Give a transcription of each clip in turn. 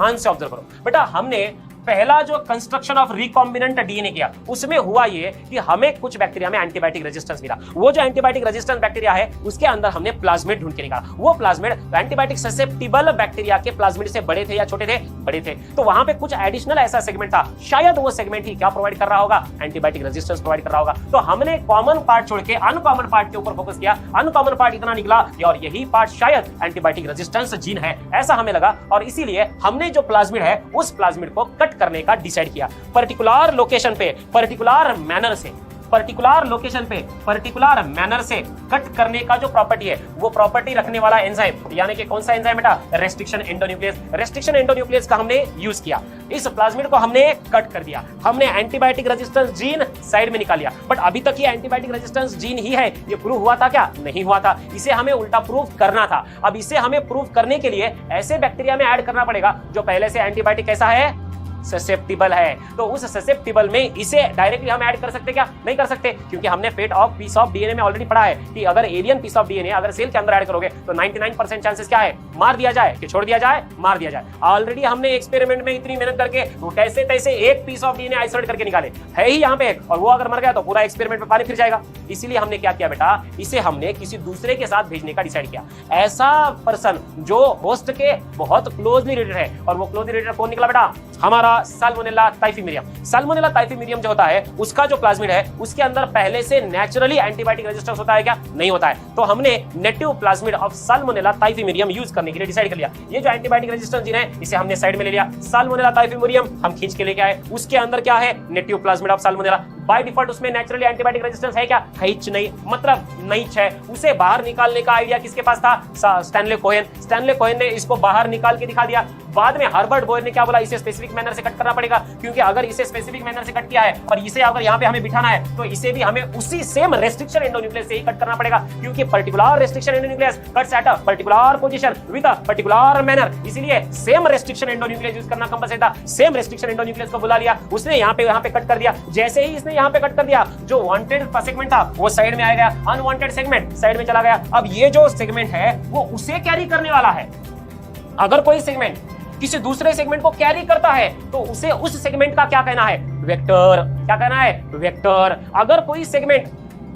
ध्यान से ऑब्जर्व करो बेटा, हमने पहला जो कंस्ट्रक्शन ऑफ रिकॉम्बिनेंट डीएनए किया उसमें हुआ ये कि हमें कुछ बैक्टीरिया में एंटीबायोटिक रेजिस्टेंस मिला। वो जो एंटीबायोटिक रेजिस्टेंस बैक्टीरिया है उसके अंदर हमने प्लाज्मिड ढूंढ के निकाला। वो प्लाज्मिड एंटीबायोटिक ससेप्टिबल बैक्टीरिया के प्लाज्मिड से बड़े थे या छोटे थे? बड़े थे। तो वहां पे कुछ एडिशनल ऐसा सेगमेंट था, शायद वो सेगमेंट ही क्या प्रोवाइड कर रहा होगा? एंटीबायोटिक रेजिस्टेंस प्रोवाइड कर रहा होगा। तो हमने कॉमन पार्ट छोड़ के अनकॉमन पार्ट के ऊपर फोकस किया। अनकॉमन पार्ट इतना निकला और यही पार्ट शायद एंटीबायोटिक रेजिस्टेंस जीन है, ऐसा हमें लगा। और इसीलिए हमने जो प्लाज्मिड है उस प्लाज्मिड को कट करने का डिसाइड किया। पर्टिकुलर लोकेशन पे पर्टिकुलर मैनर से, पर्टिकुलर लोकेशन पे पर्टिकुलर मैनर से कट करने का जो प्रॉपर्टी है वो प्रॉपर्टी रखने वाला एंजाइम, यानी कि कौन सा एंजाइम बेटा? Restriction endonuclease. रेस्ट्रिक्शन एंडोन्यूक्लियस का हमने यूज किया। इस प्लाज्मिड को हमने कट कर दिया। हमने एंटीबायोटिक रेजिस्टेंस जीन साइड में निकाल लिया। बट अभी तक ये एंटीबायोटिक रेजिस्टेंस जीन ही है, ये प्रूव हुआ था क्या? नहीं हुआ था। इसे हमें उल्टा प्रूव करना था। अब इसे हमें प्रूव करने के लिए ऐसे बैक्टीरिया में ऐड करना पड़ेगा जो पहले से एंटीबायोटिक कैसा है? ससेप्टिबल है। तो उस ससेप्टिबल में इसे डायरेक्टली हम ऐड कर सकते क्या? नहीं कर सकते, क्योंकि हमने fate of piece of DNA में ऑलरेडी पढ़ा है कि अगर एलियन पीस ऑफ डीएनए अगर सेल के अंदर ऐड करोगे तो 99% चांसेस क्या है? मार दिया जाए कि छोड़ दिया जाए? मार दिया जाए। ऑलरेडी हमने एक्सपेरिमेंट में इतनी मेहनत करके वो कैसे तैसे एक पीस ऑफ डीएनए आइसोलेट करके निकाले, है ही यहाँ पे, और वो अगर मर गया तो पूरा एक्सपेरिमेंट में पानी फिर जाएगा। इसीलिए हमने क्या किया बेटा? इसे हमने किसी दूसरे के साथ भेजने का डिसाइड किया। ऐसा पर्सन जो होस्ट के बहुत क्लोजली रिलेटेड है, और वो क्लोजली रिलेटेड कौन निकला बेटा? हमारा साल्मोनेला टाइफीमेरियम। साल्मोनेला टाइफीमेरियम जो होता है उसका जो प्लाज्मिड है उसके अंदर पहले से नेचुरली एंटीबायोटिक रेजिस्टेंस होता है क्या? नहीं होता है। तो हमने native plasmid of Salmonella typhimurium use करने के लिए डिसाइड कर लिया। ये जो एंटीबायोटिक रेजिस्टेंस जीन है इसे हमने साइड में ले लिया। साल्मोनेला टाइफीमेरियम हम खींच के लेके आए। उसके अंदर क्या है? Native plasmid of salmonella. By default उसमें नेचुरली एंटीबायोटिक रेजिस्टेंस है क्या? नहीं, मतलब नहीं है। उसे बाहर निकालने का आइडिया किसके पास था? Stanley Cohen. स्टैनले कोहेन ने इसको बाहर निकाल के दिखा दिया। बाद में हर्बर्ट बोयर ने क्या बोला? इसे स्पेसिफिक मैनर से कट करना पड़ेगा, क्योंकि अगर इसे स्पेसिफिक मैनर से कट किया है और इसे अगर यहाँ पे हमें बिठाना है तो इसे भी हमें उसी सेम रेस्ट्रिक्शन एंडोन्यूक्लियस से ही कट करना पड़ेगा, क्योंकि particular restriction endonuclease cuts at a particular position with a particular manner. इसलिए सेम रेस्ट्रिक्शन एंडोन्यूक्लियस यूज करना कंपलसरी था। सेम रेस्ट्रिक्शन एंडोन्यूक्लियस को बुला लिया, उसने यहाँ पे कट कर दिया। जैसे ही इसने यहाँ पे कट कर दिया, जो वांटेड सेगमेंट था वो साइड में आ गया, अनवांटेड सेगमेंट साइड में चला गया। अब ये जो सेगमेंट है वो उसे कैरी करने वाला है। अगर कोई सेगमेंट किसी दूसरे सेगमेंट को कैरी करता है तो उसे उस सेगमेंट का क्या कहना है? वेक्टर। क्या कहना है? वेक्टर। अगर कोई सेगमेंट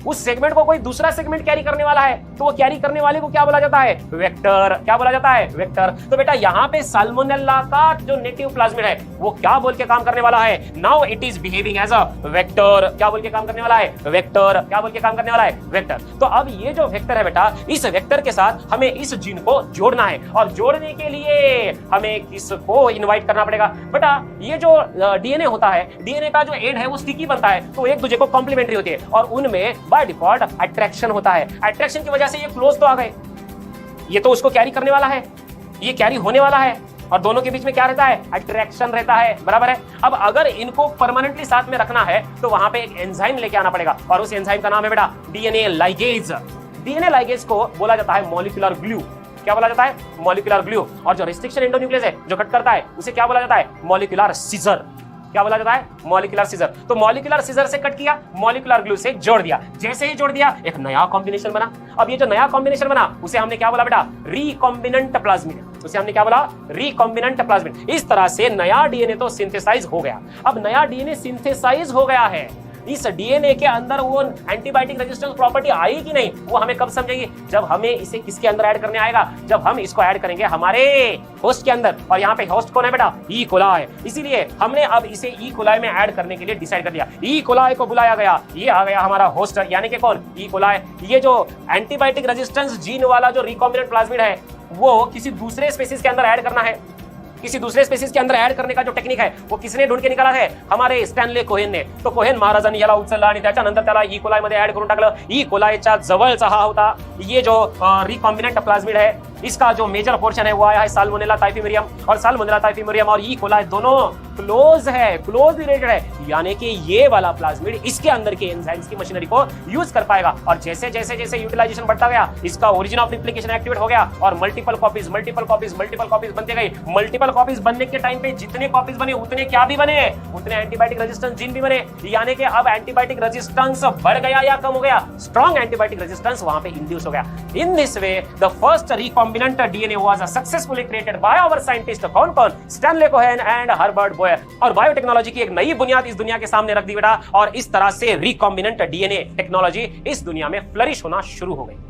उस सेगमेंट को कोई दूसरा सेगमेंट कैरी करने वाला है तो वो कैरी करने वाले को क्या बोला जाता है? वेक्टर। क्या बोला जाता है? वेक्टर। तो बेटा यहाँ पे साल्मोनेला का जो नेटिव प्लाज्मिड है वो क्या बोल के काम करने वाला है? Now it is behaving as a vector. क्या बोल के काम करने वाला है? वेक्टर। क्या बोल के काम करने वाला है? वेक्टर। तो अब ये जो वेक्टर है बेटा, इस वेक्टर के साथ हमें इस जीन को जोड़ना है, और जोड़ने के लिए हमें किसको इन्वाइट करना पड़ेगा? बेटा ये जो डीएनए होता है, डीएनए का जो एंड है वो स्टिकी बनता है, तो एक दूसरे को कॉम्प्लीमेंट्री होती है, और उनमें बाय डिफॉल्ट अट्रैक्शन होता है। अट्रैक्शन की वजह से ये क्लोज तो आ गए, ये तो उसको कैरी करने वाला है, ये कैरी होने वाला है, और दोनों के बीच में क्या रहता है? अट्रैक्शन रहता है। बराबर है। अब अगर इनको परमानेंटली साथ में रखना है तो वहां पे एक एंजाइम लेके आना पड़ेगा, और उस एंजाइम का नाम है बेटा डीएनए लाइगेज। डीएनए लाइगेज को बोला जाता है मॉलिक्यूलर ग्लू। क्या बोला जाता है? Molecular glue. और जो रेस्ट्रिक्शन एंडोन्यूक्लियस है जो कट करता है उसे क्या बोला जाता है? Molecular scissor. क्या बोला जाता है? Molecular scissor. तो मॉलिक्यूलर सीजर से कट किया, मॉलिक्यूलर ग्लू से जोड़ दिया। जैसे ही जोड़ दिया एक नया कॉम्बिनेशन बना। अब ये जो नया कॉम्बिनेशन बना उसे हमने क्या बोला बेटा? Recombinant plasmid. उसे हमने क्या बोला? Recombinant plasmid. इस तरह से नया डीएनए तो सिंथेसाइज हो गया। अब नया डीएनए सिंथेसाइज हो गया है, इस डीएनए के अंदर वो एंटीबायोटिक रेजिस्टेंस प्रॉपर्टी आई कि नहीं वो हमें कब समझेंगे? जब हमें इसे किसके अंदर ऐड करने आएगा? जब हम इसको ऐड करेंगे हमारे होस्ट के अंदर, और यहाँ पे होस्ट कौन है बेटा? E coli. इसीलिए हमने अब इसे ई कोलाई में ऐड करने के लिए डिसाइड कर लिया। ई कोलाई को बुलाया गया, ये आ गया हमारा होस्ट, यानी कि कौन? E coli. ये जो एंटीबायोटिक रेजिस्टेंस जीन वाला जो रिकॉम्बिनेंट प्लाज्मिड है वो किसी दूसरे स्पीशीज के अंदर ऐड करना है। किसी दूसरे स्पीशीज के अंदर ऐड करने का जो टेक्निक है वो किसने ढूंढ के निकाला है? हमारे स्टॅनले कोहेन ने। तो कोहेन महाराजांनी याला उचलला आणि त्याच्यानंतर त्याला ई कोलाई मध्ये ऐड करून टाकलं। ई कोलायच्या जवळचा हा होता ये जो रिकॉम्बिनेंट प्लाज्मिड है, इसका जो मेजर पोर्शन है वो आया है साल्मोनेला टाइफीमेरियम, और साल्मोनेला टाइफीमेरियम और ई कोलाई दोनों क्लोज है, क्लोज रिलेटेड है, यानी कि ये वाला प्लाज्मिड इसके अंदर के एंजाइम्स की मशीनरी को यूज कर पाएगा। और जैसे जैसे जैसे यूटिलाइजेशन बढ़ता गया इसका ओरिजिन ऑफ रिप्लिकेशन एक्टिवेट हो गया और मल्टीपल कॉपीज बनते गई। मल्टीपल कॉपीज बनने के टाइम पे जितने कॉपीज बने उतने क्या भी बने? उतने एंटीबायोटिक रेजिस्टेंस जीन भी बने, यानी कि अब एंटीबायोटिक रेजिस्टेंस बढ़ गया या कम हो गया? स्ट्रॉन्ग एंटीबायोटिक रेजिस्टेंस वहां पे इंड्यूस हो गया। In this way the first recombinant recombinant DNA was successfully created by our scientist. कौन कौन? Stanley Cohen and Herbert Boyer. और बायोटेक्नोलॉजी की एक नई बुनियाद इस दुनिया के सामने रख दी बेटा, और इस तरह से रिकॉम्बिनेंट डीएनए टेक्नोलॉजी इस दुनिया में फ्लरिश होना शुरू हो गई।